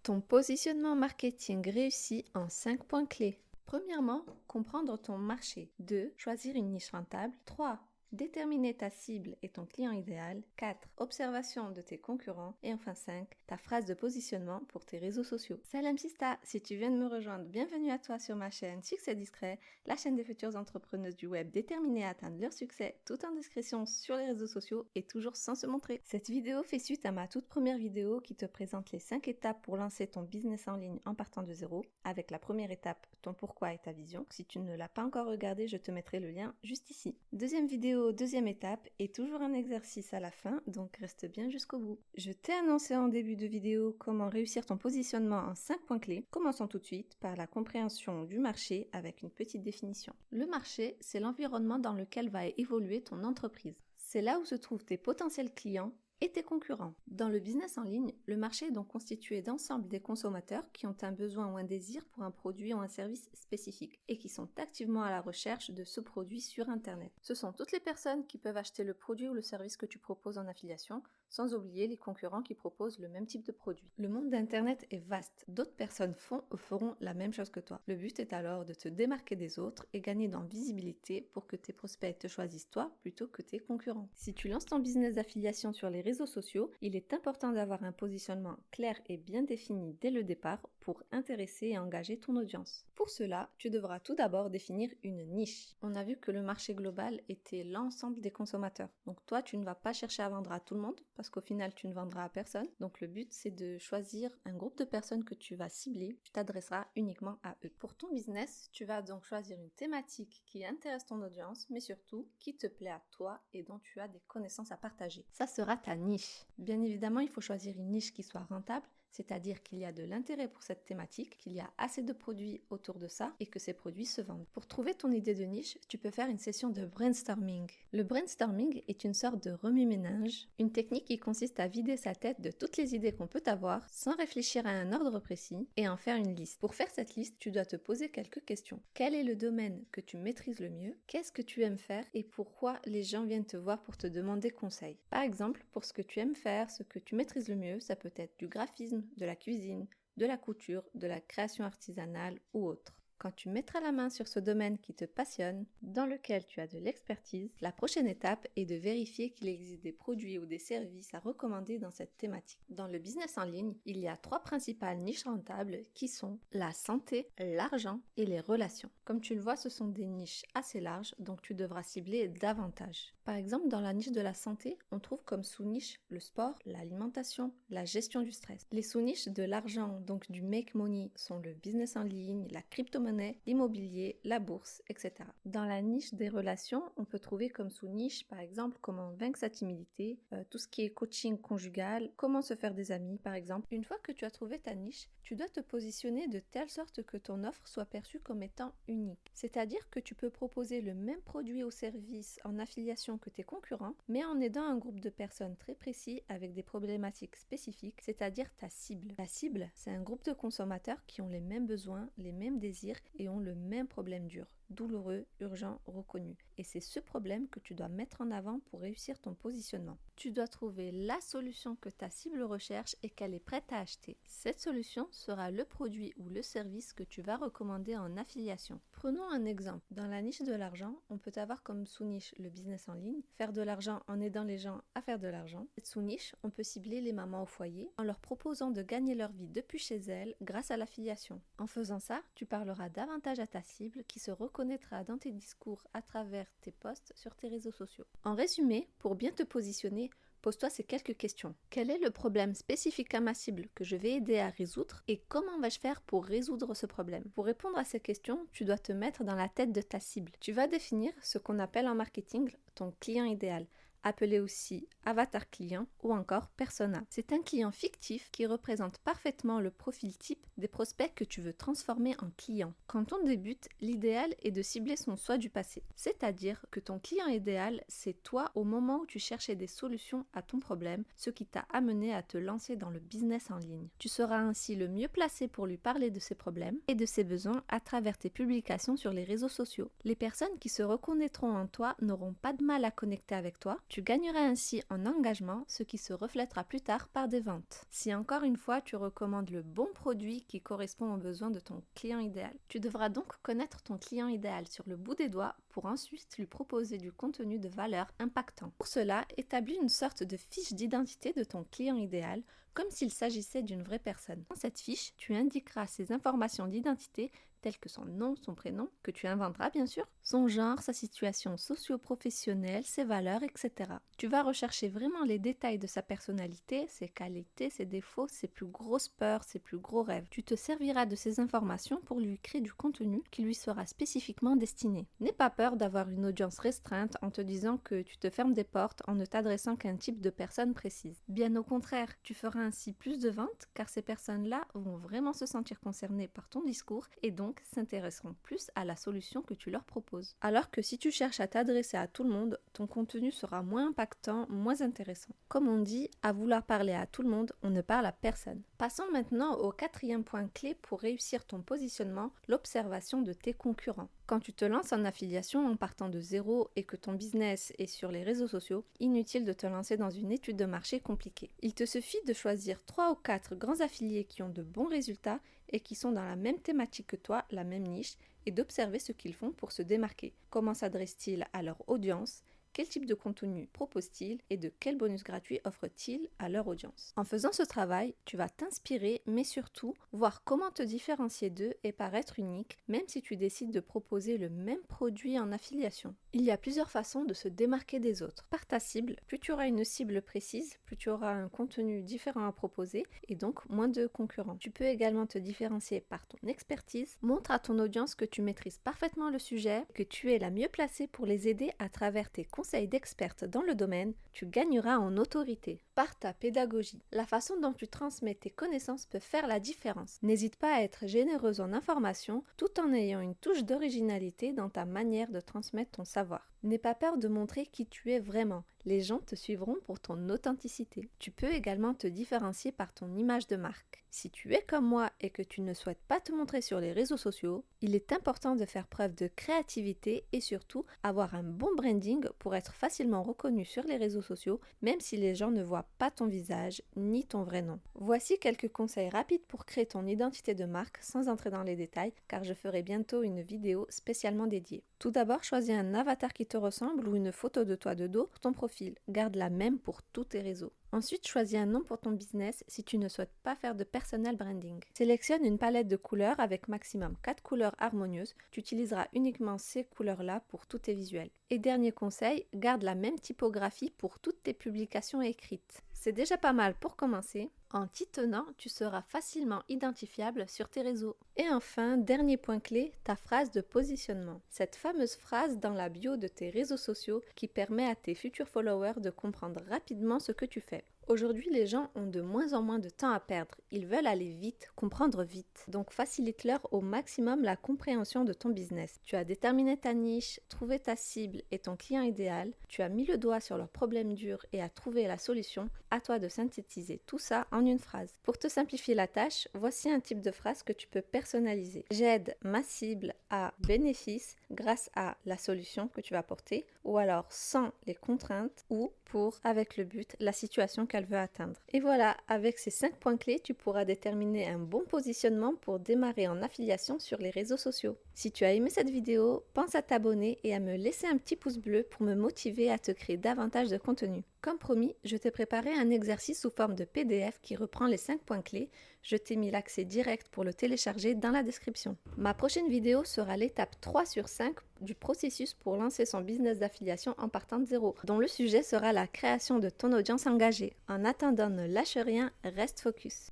Ton positionnement marketing réussi en 5 points clés. Premièrement, comprendre ton marché. 2. Choisir une niche rentable. 3. Déterminer ta cible et ton client idéal. 4. Observation de tes concurrents. Et enfin 5. Ta phrase de positionnement pour tes réseaux sociaux. Salam Sista, si tu viens de me rejoindre, bienvenue à toi sur ma chaîne Succès Discret, la chaîne des futures entrepreneuses du web déterminées à atteindre leur succès tout en discrétion sur les réseaux sociaux et toujours sans se montrer. Cette vidéo fait suite à ma toute première vidéo qui te présente les 5 étapes pour lancer ton business en ligne en partant de zéro, avec la première étape, ton pourquoi et ta vision. Si tu ne l'as pas encore regardée, je te mettrai le lien juste ici. Deuxième vidéo, deuxième étape, et toujours un exercice à la fin, donc reste bien jusqu'au bout. Je t'ai annoncé en début de vidéo comment réussir ton positionnement en 5 points clés. Commençons tout de suite par la compréhension du marché avec une petite définition. Le marché, c'est l'environnement dans lequel va évoluer ton entreprise. C'est là où se trouvent tes potentiels clients et tes concurrents. Dans le business en ligne, le marché est donc constitué d'ensemble des consommateurs qui ont un besoin ou un désir pour un produit ou un service spécifique et qui sont activement à la recherche de ce produit sur Internet. Ce sont toutes les personnes qui peuvent acheter le produit ou le service que tu proposes en affiliation, sans oublier les concurrents qui proposent le même type de produit. Le monde d'Internet est vaste. D'autres personnes font ou feront la même chose que toi. Le but est alors de te démarquer des autres et gagner dans visibilité pour que tes prospects te choisissent toi plutôt que tes concurrents. Si tu lances ton business d'affiliation sur les réseaux sociaux, il est important d'avoir un positionnement clair et bien défini dès le départ pour intéresser et engager ton audience. Pour cela, tu devras tout d'abord définir une niche. On a vu que le marché global était l'ensemble des consommateurs. Donc toi, tu ne vas pas chercher à vendre à tout le monde parce qu'au final, tu ne vendras à personne. Donc le but, c'est de choisir un groupe de personnes que tu vas cibler. Tu t'adresseras uniquement à eux. Pour ton business, tu vas donc choisir une thématique qui intéresse ton audience, mais surtout qui te plaît à toi et dont tu as des connaissances à partager. Ça sera ta niche. Bien évidemment, il faut choisir une niche qui soit rentable, c'est-à-dire qu'il y a de l'intérêt pour cette thématique, qu'il y a assez de produits autour de ça et que ces produits se vendent. Pour trouver ton idée de niche, tu peux faire une session de brainstorming. Le brainstorming est une sorte de remue-ménage, une technique qui consiste à vider sa tête de toutes les idées qu'on peut avoir sans réfléchir à un ordre précis et en faire une liste. Pour faire cette liste, tu dois te poser quelques questions. Quel est le domaine que tu maîtrises le mieux? Qu'est-ce que tu aimes faire et pourquoi les gens viennent te voir pour te demander conseil? Par exemple, pour ce que tu aimes faire, ce que tu maîtrises le mieux, ça peut être du graphisme, de la cuisine, de la couture, de la création artisanale ou autre. Quand tu mettras la main sur ce domaine qui te passionne, dans lequel tu as de l'expertise, la prochaine étape est de vérifier qu'il existe des produits ou des services à recommander dans cette thématique. Dans le business en ligne, il y a 3 principales niches rentables qui sont la santé, l'argent et les relations. Comme tu le vois, ce sont des niches assez larges, donc tu devras cibler davantage. Par exemple, dans la niche de la santé, on trouve comme sous-niche le sport, l'alimentation, la gestion du stress. Les sous-niches de l'argent, donc du make money, sont le business en ligne, la crypto-monnaie, l'immobilier, la bourse, etc. Dans la niche des relations, on peut trouver comme sous-niche, par exemple, comment vaincre sa timidité, tout ce qui est coaching conjugal, comment se faire des amis, par exemple. Une fois que tu as trouvé ta niche, tu dois te positionner de telle sorte que ton offre soit perçue comme étant unique. C'est-à-dire que tu peux proposer le même produit ou service en affiliation que tes concurrents, mais en aidant un groupe de personnes très précis avec des problématiques spécifiques, c'est-à-dire ta cible. Ta cible, c'est un groupe de consommateurs qui ont les mêmes besoins, les mêmes désirs et ont le même problème dur, douloureux, urgent, reconnu. Et c'est ce problème que tu dois mettre en avant pour réussir ton positionnement. Tu dois trouver la solution que ta cible recherche et qu'elle est prête à acheter. Cette solution sera le produit ou le service que tu vas recommander en affiliation. Prenons un exemple. Dans la niche de l'argent, on peut avoir comme sous-niche le business en ligne, faire de l'argent en aidant les gens à faire de l'argent. Cette sous-niche, on peut cibler les mamans au foyer en leur proposant de gagner leur vie depuis chez elles grâce à l'affiliation. En faisant ça, tu parleras davantage à ta cible qui se reconnaîtra dans tes discours à travers tes posts sur tes réseaux sociaux. En résumé, pour bien te positionner, pose-toi ces quelques questions. Quel est le problème spécifique à ma cible que je vais aider à résoudre et comment vais-je faire pour résoudre ce problème? Pour répondre à ces questions, tu dois te mettre dans la tête de ta cible. Tu vas définir ce qu'on appelle en marketing ton client idéal, appelé aussi avatar client ou encore persona. C'est un client fictif qui représente parfaitement le profil type des prospects que tu veux transformer en clients. Quand on débute, l'idéal est de cibler son soi du passé, c'est-à-dire que ton client idéal, c'est toi au moment où tu cherchais des solutions à ton problème, ce qui t'a amené à te lancer dans le business en ligne. Tu seras ainsi le mieux placé pour lui parler de ses problèmes et de ses besoins à travers tes publications sur les réseaux sociaux. Les personnes qui se reconnaîtront en toi n'auront pas de mal à connecter avec toi. Tu gagneras ainsi en engagement, ce qui se reflètera plus tard par des ventes. Si encore une fois tu recommandes le bon produit qui correspond aux besoins de ton client idéal. Tu devras donc connaître ton client idéal sur le bout des doigts pour ensuite lui proposer du contenu de valeur impactant. Pour cela, établis une sorte de fiche d'identité de ton client idéal, comme s'il s'agissait d'une vraie personne. Dans cette fiche, tu indiqueras ses informations d'identité telles que son nom, son prénom, que tu inventeras bien sûr, son genre, sa situation socio-professionnelle, ses valeurs, etc. Tu vas rechercher vraiment les détails de sa personnalité, ses qualités, ses défauts, ses plus grosses peurs, ses plus gros rêves. Tu te serviras de ces informations pour lui créer du contenu qui lui sera spécifiquement destiné. N'aie pas peur d'avoir une audience restreinte en te disant que tu te fermes des portes en ne t'adressant qu'à un type de personne précise. Bien au contraire, tu feras ainsi plus de ventes car ces personnes-là vont vraiment se sentir concernées par ton discours et donc s'intéresseront plus à la solution que tu leur proposes. Alors que si tu cherches à t'adresser à tout le monde, ton contenu sera moins impactant, moins intéressant. Comme on dit, à vouloir parler à tout le monde, on ne parle à personne. Passons maintenant au 4e point clé pour réussir ton positionnement, l'observation de tes concurrents. Quand tu te lances en affiliation en partant de zéro et que ton business est sur les réseaux sociaux, inutile de te lancer dans une étude de marché compliquée. Il te suffit de choisir 3 ou 4 grands affiliés qui ont de bons résultats et qui sont dans la même thématique que toi, la même niche, et d'observer ce qu'ils font pour se démarquer. Comment s'adressent-ils à leur audience ? Quel type de contenu proposent-ils et de quels bonus gratuits offrent-ils à leur audience? En faisant ce travail, tu vas t'inspirer, mais surtout voir comment te différencier d'eux et paraître unique, même si tu décides de proposer le même produit en affiliation. Il y a plusieurs façons de se démarquer des autres. Par ta cible, plus tu auras une cible précise, plus tu auras un contenu différent à proposer et donc moins de concurrents. Tu peux également te différencier par ton expertise. Montre à ton audience que tu maîtrises parfaitement le sujet, que tu es la mieux placée pour les aider à travers tes conseils d'experte dans le domaine, tu gagneras en autorité. Par ta pédagogie, la façon dont tu transmets tes connaissances peut faire la différence. N'hésite pas à être généreuse en information tout en ayant une touche d'originalité dans ta manière de transmettre ton savoir. N'aie pas peur de montrer qui tu es vraiment. Les gens te suivront pour ton authenticité. Tu peux également te différencier par ton image de marque. Si tu es comme moi et que tu ne souhaites pas te montrer sur les réseaux sociaux, il est important de faire preuve de créativité et surtout avoir un bon branding pour être facilement reconnu sur les réseaux sociaux, même si les gens ne voient pas ton visage ni ton vrai nom. Voici quelques conseils rapides pour créer ton identité de marque sans entrer dans les détails, car je ferai bientôt une vidéo spécialement dédiée. Tout d'abord, choisis un avatar qui te ressemble ou une photo de toi de dos pour ton profil. Garde la même pour tous tes réseaux. Ensuite, choisis un nom pour ton business si tu ne souhaites pas faire de personal branding. Sélectionne une palette de couleurs avec maximum 4 couleurs harmonieuses. Tu utiliseras uniquement ces couleurs-là pour tous tes visuels. Et dernier conseil, garde la même typographie pour toutes tes publications écrites. C'est déjà pas mal pour commencer. En t'y tenant, tu seras facilement identifiable sur tes réseaux. Et enfin, dernier point clé, ta phrase de positionnement. Cette fameuse phrase dans la bio de tes réseaux sociaux qui permet à tes futurs followers de comprendre rapidement ce que tu fais. Aujourd'hui, les gens ont de moins en moins de temps à perdre. Ils veulent aller vite, comprendre vite. Donc facilite-leur au maximum la compréhension de ton business. Tu as déterminé ta niche, trouvé ta cible et ton client idéal. Tu as mis le doigt sur leurs problèmes durs et as trouvé la solution. À toi de synthétiser tout ça en une phrase. Pour te simplifier la tâche, voici un type de phrase que tu peux personnaliser. J'aide ma cible à bénéfice grâce à la solution que tu vas apporter, ou alors sans les contraintes, ou pour, avec le but, la situation qu'elle veut atteindre. Et voilà, avec ces 5 points clés, tu pourras déterminer un bon positionnement pour démarrer en affiliation sur les réseaux sociaux. Si tu as aimé cette vidéo, pense à t'abonner et à me laisser un petit pouce bleu pour me motiver à te créer davantage de contenu. Comme promis, je t'ai préparé un exercice sous forme de PDF qui reprend les 5 points clés. Je t'ai mis l'accès direct pour le télécharger dans la description. Ma prochaine vidéo sera l'étape 3 sur 5 du processus pour lancer son business d'affiliation en partant de zéro, dont le sujet sera la création de ton audience engagée. En attendant, ne lâche rien, reste focus.